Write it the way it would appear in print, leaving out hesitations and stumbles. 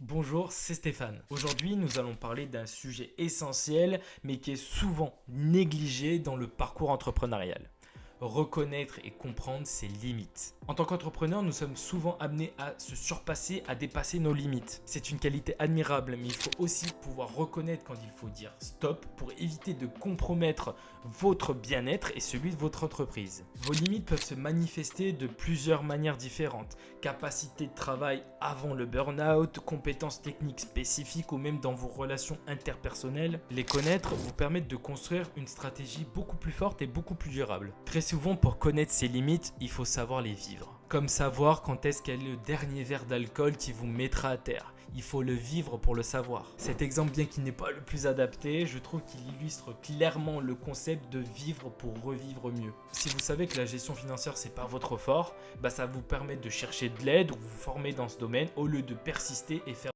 Bonjour, c'est Stéphane. Aujourd'hui, nous allons parler d'un sujet essentiel, mais qui est souvent négligé dans le parcours entrepreneurial. Reconnaître et comprendre ses limites. En tant qu'entrepreneur, nous sommes souvent amenés à se surpasser, à dépasser nos limites. C'est une qualité admirable, mais il faut aussi pouvoir reconnaître quand il faut dire stop pour éviter de compromettre votre bien-être et celui de votre entreprise. Vos limites peuvent se manifester de plusieurs manières différentes. Capacité de travail avant le burn-out, compétences techniques spécifiques ou même dans vos relations interpersonnelles. Les connaître vous permettent de construire une stratégie beaucoup plus forte et beaucoup plus durable. Très souvent, pour connaître ses limites, il faut savoir les vivre. Comme savoir quand est-ce quel est le dernier verre d'alcool qui vous mettra à terre. Il faut le vivre pour le savoir. Cet exemple, bien qu'il n'est pas le plus adapté, je trouve qu'il illustre clairement le concept de vivre pour revivre mieux. Si vous savez que la gestion financière c'est pas votre fort, ça va vous permettre de chercher de l'aide ou vous former dans ce domaine au lieu de persister et faire